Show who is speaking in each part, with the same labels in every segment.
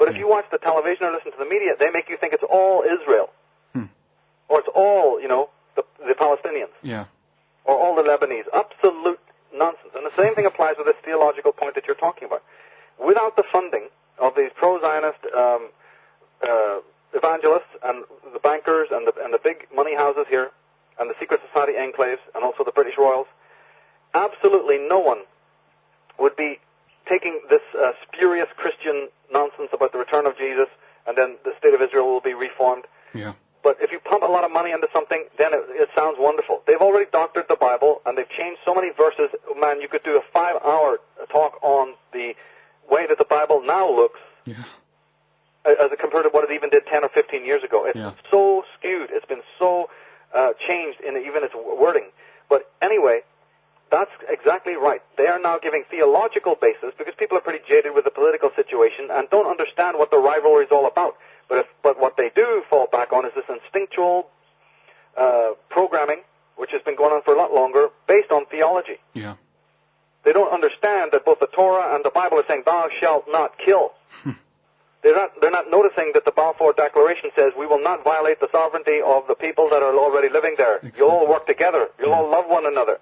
Speaker 1: But if you watch the television or listen to the media, they make you think it's all Israel. Or it's all, the Palestinians.
Speaker 2: Yeah.
Speaker 1: Or all the Lebanese. Absolute nonsense. And the same thing applies with this theological point that you're talking about. Without the funding of these pro-Zionist evangelists and the bankers and the big money houses here and the secret society enclaves and also the British royals, absolutely no one would be taking this spurious Christian nonsense about the return of Jesus and then the state of Israel will be reformed.
Speaker 2: Yeah.
Speaker 1: But if you pump a lot of money into something, then it sounds wonderful. They've already doctored the Bible, and they've changed so many verses. Man, you could do a 5-hour talk on the way that the Bible now looks as compared to what it even did 10 or 15 years ago. It's been so skewed. It's been so changed in even its wording. But anyway, that's exactly right. They are now giving theological basis because people are pretty jaded with the political situation and don't understand what the rivalry is all about. But what they do fall back on is this instinctual programming, which has been going on for a lot longer, based on theology.
Speaker 2: Yeah.
Speaker 1: They don't understand that both the Torah and the Bible are saying, "Thou shalt not kill." They're not noticing that the Balfour Declaration says we will not violate the sovereignty of the people that are already living there. Exactly. You'll all work together. You'll all love one another,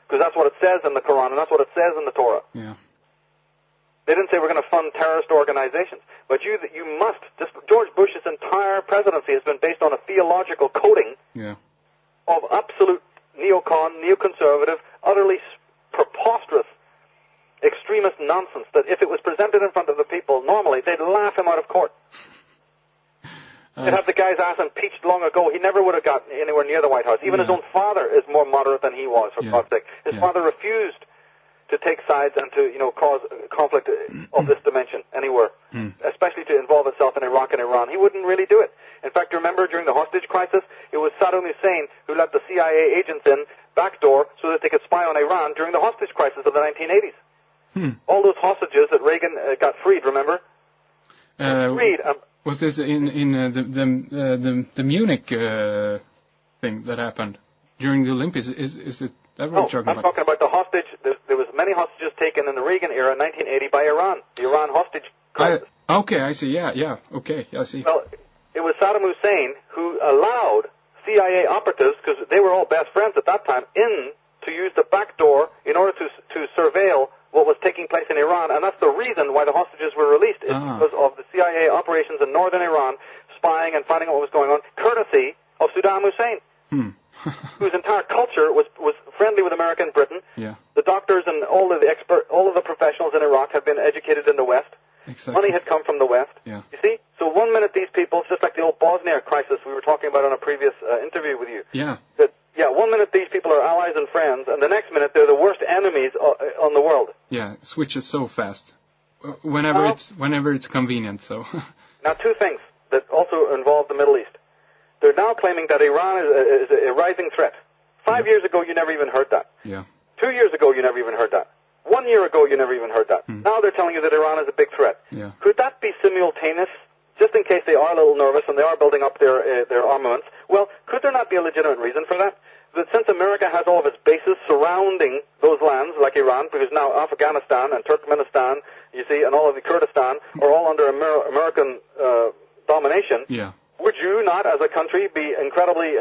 Speaker 1: because that's what it says in the Quran and that's what it says in the Torah.
Speaker 2: Yeah.
Speaker 1: They didn't say we're going to fund terrorist organizations. But you must. George Bush's entire presidency has been based on a theological coding of absolute neocon, neoconservative, utterly preposterous, extremist nonsense that if it was presented in front of the people, normally they'd laugh him out of court. They'd have the guy's ass impeached long ago. He never would have gotten anywhere near the White House. Even his own father is more moderate than he was, for God's sake. His father refused to take sides and to, cause conflict of this dimension anywhere, especially to involve itself in Iraq and Iran. He wouldn't really do it. In fact, remember during the hostage crisis, it was Saddam Hussein who let the CIA agents in backdoor so that they could spy on Iran during the hostage crisis of the 1980s. All those hostages that Reagan got freed, remember? Freed.
Speaker 2: Was this in the Munich thing that happened during the Olympics? Is it?
Speaker 1: I'm talking about the hostage. There was many hostages taken in the Reagan era in 1980 by Iran. The Iran hostage crisis.
Speaker 2: Okay, I see. Yeah. Okay, I see.
Speaker 1: Well, it was Saddam Hussein who allowed CIA operatives, because they were all best friends at that time, to use the back door in order to surveil what was taking place in Iran, and that's the reason why the hostages were released, is because of the CIA operations in northern Iran, spying and finding out what was going on, courtesy of Saddam Hussein, whose entire culture was friendly with America and Britain.
Speaker 2: Yeah.
Speaker 1: The doctors and all of the professionals in Iraq have been educated in the West.
Speaker 2: Exactly.
Speaker 1: Money had come from the West.
Speaker 2: Yeah.
Speaker 1: You see? So 1 minute these people, just like the old Bosnia crisis we were talking about on a previous interview with you.
Speaker 2: Yeah.
Speaker 1: 1 minute these people are allies and friends, and the next minute they're the worst enemies on the world.
Speaker 2: Yeah, it switches so fast. Whenever it's convenient, so.
Speaker 1: Now, two things that also involve the Middle East. They're now claiming that Iran is a rising threat. 5 years ago, you never even heard that.
Speaker 2: Yeah.
Speaker 1: 2 years ago, you never even heard that. 1 year ago, you never even heard that. Now they're telling you that Iran is a big threat.
Speaker 2: Yeah.
Speaker 1: Could that be simultaneous? Just in case they are a little nervous and they are building up their armaments. Well, could there not be a legitimate reason for that? That since America has all of its bases surrounding those lands, like Iran, because now Afghanistan and Turkmenistan, you see, and all of the Kurdistan are all under American domination.
Speaker 2: Yeah.
Speaker 1: Would you not, as a country, be incredibly,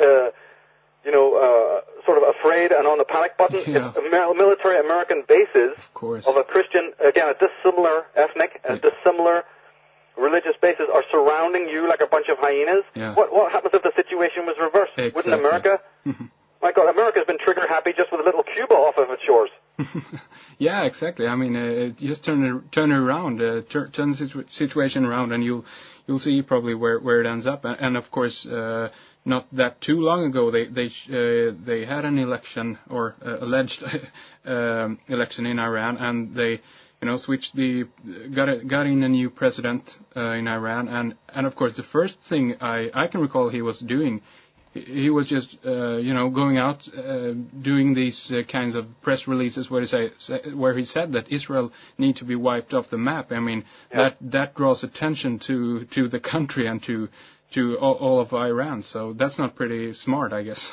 Speaker 1: sort of afraid and on the panic button if military American bases of a Christian, again, a dissimilar ethnic and dissimilar religious bases are surrounding you like a bunch of hyenas?
Speaker 2: Yeah.
Speaker 1: What happens if the situation was reversed?
Speaker 2: Exactly.
Speaker 1: Wouldn't America? My God, America's been trigger happy just with a little Cuba off of its shores.
Speaker 2: Yeah, exactly. I mean, just turn the situation around, and you'll see probably where it ends up. And of course, not that too long ago, they had an election or alleged election in Iran, and they switched got in a new president in Iran, and of course the first thing I can recall he was doing. He was just, going out, doing these kinds of press releases where he said that Israel need to be wiped off the map. I mean, that draws attention to the country and to all of Iran. So that's not pretty smart, I guess.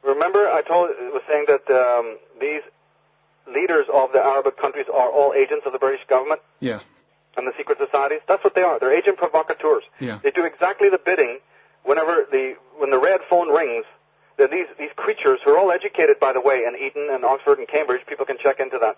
Speaker 1: Remember, I was saying that these leaders of the Arabic countries are all agents of the British government.
Speaker 2: Yeah.
Speaker 1: and the secret societies, that's what they are. They're agent provocateurs.
Speaker 2: Yeah.
Speaker 1: They do exactly the bidding when the red phone rings. These creatures who are all educated, by the way, in Eton and Oxford and Cambridge, people can check into that.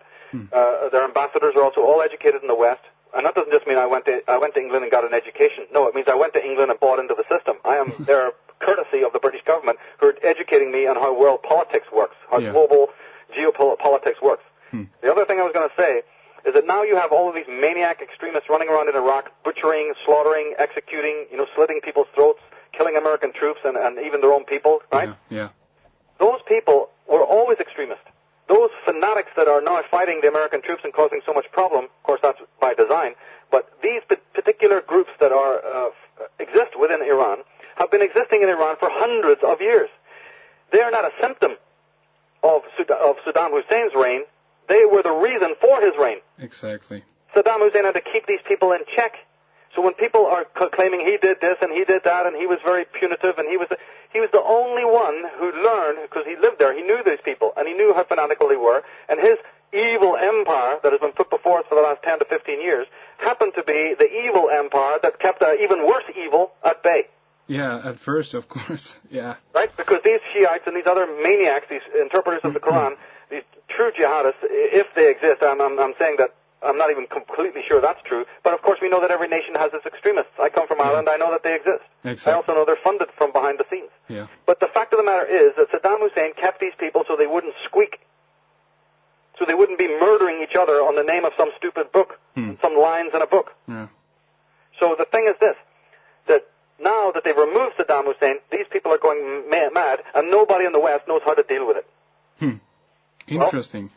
Speaker 1: Their ambassadors are also all educated in the West. And that doesn't just mean I went to England and got an education. No, it means I went to England and bought into the system. I am their courtesy of the British government who are educating me on how world politics works, how global geopolitics works. The other thing I was going to say is that now you have all of these maniac extremists running around in Iraq, butchering, slaughtering, executing, slitting people's throats, killing American troops and even their own people, right?
Speaker 2: Yeah.
Speaker 1: Those people were always extremists. Those fanatics that are now fighting the American troops and causing so much problem, of course that's by design, but these particular groups that exist within Iran have been existing in Iran for hundreds of years. They are not a symptom of Saddam Hussein's reign. They were the reason for his reign.
Speaker 2: Exactly.
Speaker 1: Saddam Hussein had to keep these people in check. So when people are claiming he did this and he did that and he was very punitive and he was the only one who learned, because he lived there, he knew these people and he knew how fanatical they were, and his evil empire that has been put before us for the last 10 to 15 years happened to be the evil empire that kept an even worse evil at bay.
Speaker 2: Yeah, at first, of course, yeah.
Speaker 1: Right? Because these Shiites and these other maniacs, these interpreters of the Quran, these true jihadists, if they exist, I'm saying that I'm not even completely sure that's true, but of course we know that every nation has its extremists. I come from Ireland, I know that they exist.
Speaker 2: Exactly.
Speaker 1: I also know they're funded from behind the scenes.
Speaker 2: Yeah.
Speaker 1: But the fact of the matter is that Saddam Hussein kept these people so they wouldn't squeak, so they wouldn't be murdering each other on the name of some stupid book, some lines in a book.
Speaker 2: Yeah.
Speaker 1: So the thing is this, that now that they've removed Saddam Hussein, these people are going mad, and nobody in the West knows how to deal with it.
Speaker 2: Interesting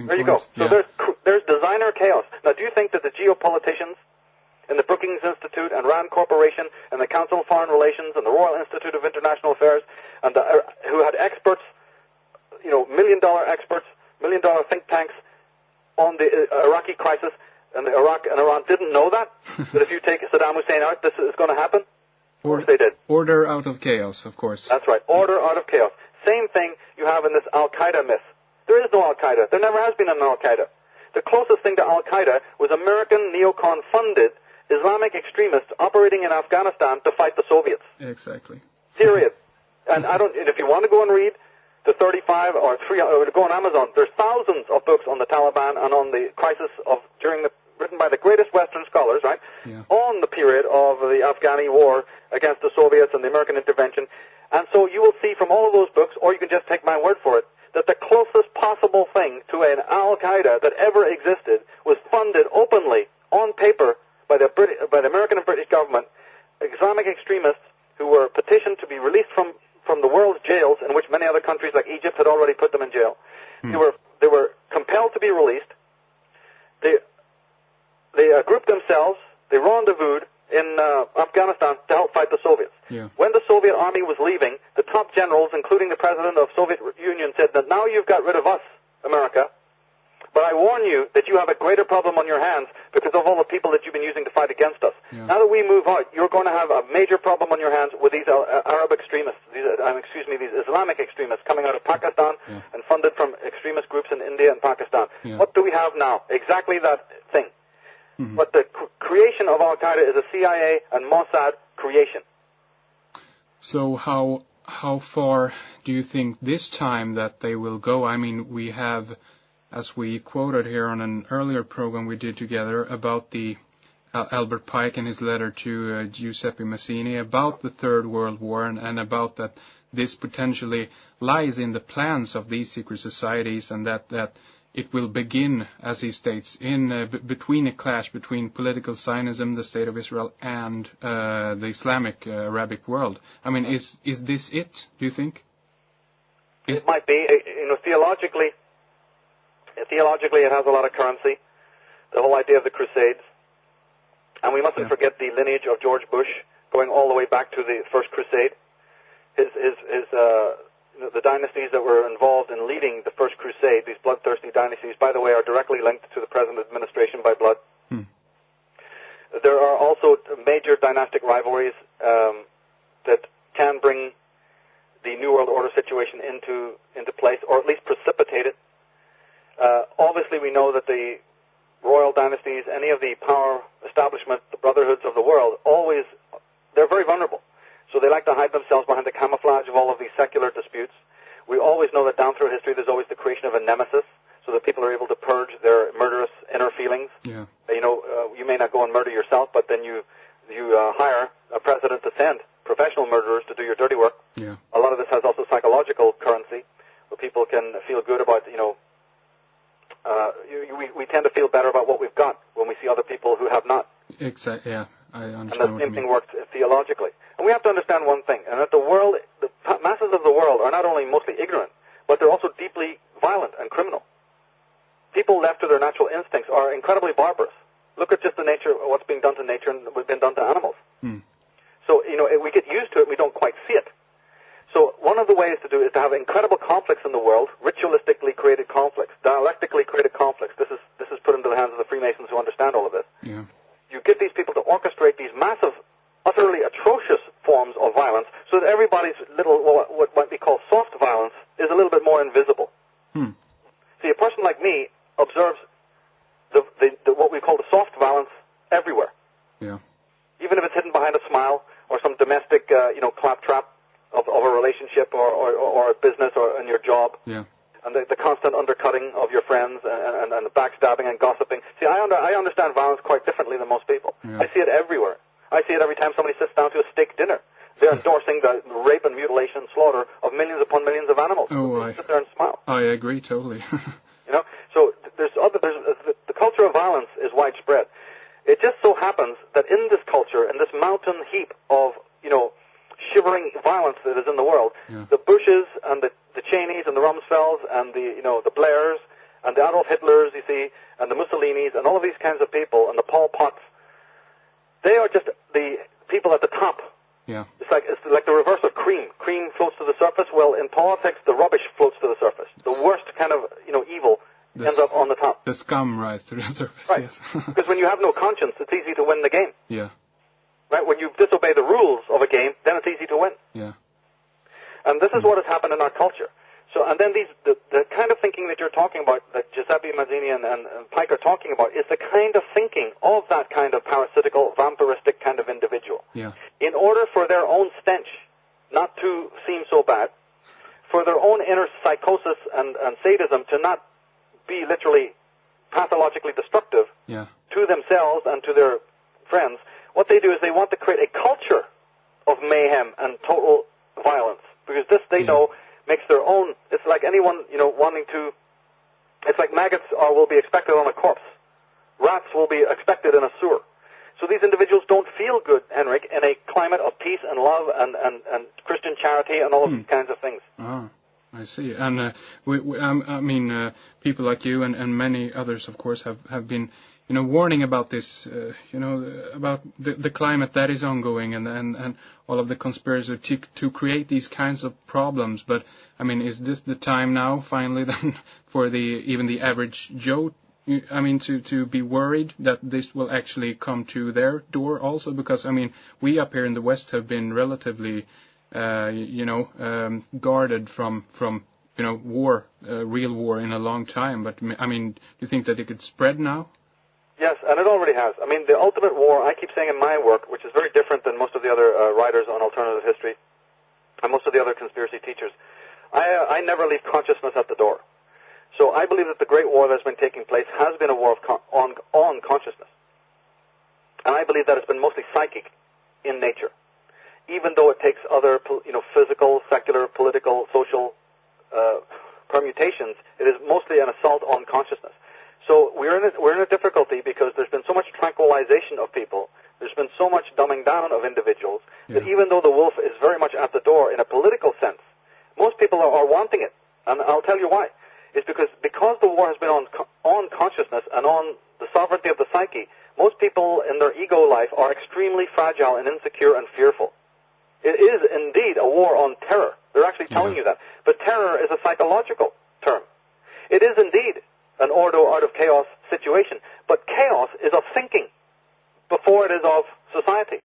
Speaker 1: There you go. So there's designer chaos. Now, do you think that the geopoliticians in the Brookings Institute and Rand Corporation and the Council on Foreign Relations and the Royal Institute of International Affairs and who had experts, million-dollar experts, million-dollar think tanks on the Iraqi crisis, and Iraq and Iran didn't know that if you take Saddam Hussein out, this is going to happen? Of course they did.
Speaker 2: Order out of chaos, of course.
Speaker 1: That's right. Order out of chaos. Same thing you have in this Al-Qaeda myth. There is no Al-Qaeda. There never has been an Al-Qaeda. The closest thing to Al-Qaeda was American neocon-funded Islamic extremists operating in Afghanistan to fight the Soviets.
Speaker 2: Exactly.
Speaker 1: Period. And if you want to go and read the 35 or 3, or to go on Amazon, there's thousands of books on the Taliban and on the crisis written by the greatest Western scholars, right?
Speaker 2: Yeah.
Speaker 1: On the period of the Afghani war against the Soviets and the American intervention. And so you will see from all of those books, or you can just take my word for it, that the closest possible thing to an Al-Qaeda that ever existed was funded openly, on paper, by the American and British government, Islamic extremists who were petitioned to be released from the world's jails, in which many other countries like Egypt had already put them in jail. They were compelled to be released. They grouped themselves, they rendezvoused in Afghanistan to help fight the Soviets.
Speaker 2: Yeah.
Speaker 1: When the Soviet army was leaving, the top generals, including the president of the Soviet Union, said that now you've got rid of us, America, but I warn you that you have a greater problem on your hands because of all the people that you've been using to fight against us.
Speaker 2: Yeah.
Speaker 1: Now that we move out, you're going to have a major problem on your hands with these Arab extremists, these Islamic extremists coming out of Pakistan and funded from extremist groups in India and Pakistan.
Speaker 2: Yeah.
Speaker 1: What do we have now? Exactly that thing. But the creation of Al-Qaeda is a CIA and Mossad creation.
Speaker 2: So how far do you think this time that they will go? I mean, we have, as we quoted here on an earlier program we did together about the Albert Pike and his letter to Giuseppe Mazzini about the Third World War and about that this potentially lies in the plans of these secret societies and that it will begin, as he states, in between a clash between political Zionism, the State of Israel, and the Islamic Arabic world. I mean, is this it? Do you think?
Speaker 1: It might be. Theologically, it has a lot of currency. The whole idea of the Crusades, and we mustn't forget the lineage of George Bush, going all the way back to the First Crusade. The dynasties that were involved in leading the First Crusade, these bloodthirsty dynasties, by the way, are directly linked to the present administration by blood. There are also major dynastic rivalries that can bring the New World Order situation into place, or at least precipitate it. Obviously, we know that the royal dynasties, any of the power establishment, the brotherhoods of the world, always, they're very vulnerable. So they like to hide themselves behind the camouflage of all of these secular disputes. We always know that down through history there's always the creation of a nemesis, so that people are able to purge their murderous inner feelings.
Speaker 2: Yeah.
Speaker 1: You may not go and murder yourself, but then you hire a president to send professional murderers to do your dirty work.
Speaker 2: Yeah.
Speaker 1: A lot of this has also psychological currency, where people can feel good about, we tend to feel better about what we've got when we see other people who have not.
Speaker 2: Exactly, yeah, I understand.
Speaker 1: And the same thing works theologically. And we have to understand one thing, and that the masses of the world are not only mostly ignorant, but they're also deeply violent and criminal. People left to their natural instincts are incredibly barbarous. Look at just the nature of what's being done to nature and what's been done to animals. So, we get used to it, we don't quite see it. So one of the ways to do it is to have incredible conflicts in the world, ritualistically created conflicts, dialectically created conflicts. This is put into the hands of the Freemasons who understand all of this.
Speaker 2: Yeah.
Speaker 1: You get these people to orchestrate these massive, utterly atrocious forms of violence so that everybody's little, what might be called soft violence, is a little bit more invisible. See, a person like me observes the what we call the soft violence everywhere.
Speaker 2: Yeah.
Speaker 1: Even if it's hidden behind a smile or some domestic, claptrap of a relationship or a business or in your job.
Speaker 2: Yeah.
Speaker 1: And the constant undercutting of your friends and the backstabbing and gossiping. See, I understand violence quite differently than most people.
Speaker 2: Yeah.
Speaker 1: I see it everywhere. I see it every time somebody sits down to a steak dinner. They're endorsing the rape and mutilation and slaughter of millions upon millions of animals. They sit there and smile.
Speaker 2: I agree totally.
Speaker 1: So the culture of violence is widespread. It just so happens that in this culture, in this mountain heap of, shivering violence that is in the world, the Bushes and the Cheneys and the Rumsfelds and the Blairs and the Adolf Hitlers, you see, and the Mussolinis and all of these kinds of people and the Pol Pots, they are just the people at the top.
Speaker 2: Yeah.
Speaker 1: It's like the reverse of cream. Cream floats to the surface. Well, in politics, the rubbish floats to the surface. The worst kind of, evil ends up on the top.
Speaker 2: The scum rise to the surface,
Speaker 1: right.
Speaker 2: Yes.
Speaker 1: Because when you have no conscience, it's easy to win the game.
Speaker 2: Yeah.
Speaker 1: Right? When you disobey the rules of a game, then it's easy to win.
Speaker 2: Yeah.
Speaker 1: And this is what has happened in our culture. So, and then the kind of thinking that you're talking about, that Giuseppe Mazzini and Pike are talking about, is the kind of thinking of that kind of parasitical, vampiristic kind of individual.
Speaker 2: Yeah.
Speaker 1: In order for their own stench not to seem so bad, for their own inner psychosis and sadism to not be literally pathologically destructive to themselves and to their friends, what they do is they want to create a culture of mayhem and total violence, because this they know makes their own. It's like anyone wanting to. It's like maggots will be expected on a corpse. Rats will be expected in a sewer. So these individuals don't feel good, Henrik, in a climate of peace and love and Christian charity and all of these kinds of things.
Speaker 2: I see. And people like you and many others, of course, have been, warning about this, about the climate that is ongoing and all of the conspiracy to create these kinds of problems. But, is this the time now, finally, then, for even the average Joe, to be worried that this will actually come to their door also? Because, we up here in the West have been relatively guarded from war, real war in a long time. But, do you think that it could spread now?
Speaker 1: Yes, and it already has. The ultimate war, I keep saying in my work, which is very different than most of the other writers on alternative history and most of the other conspiracy teachers, I never leave consciousness at the door. So I believe that the great war that's been taking place has been a war on consciousness. And I believe that it's been mostly psychic in nature, even though it takes other, physical, secular, political, social permutations. It is mostly an assault on consciousness. So we're in a difficulty because there's been so much tranquilization of people. There's been so much dumbing down of individuals that even though the wolf is very much at the door in a political sense, most people are wanting it. And I'll tell you why. It's because the war has been on consciousness and on the sovereignty of the psyche, most people in their ego life are extremely fragile and insecure and fearful. It is indeed a war on terror. They're actually telling you that. But terror is a psychological term. It is indeed an ordo out of chaos situation. But chaos is of thinking before it is of society.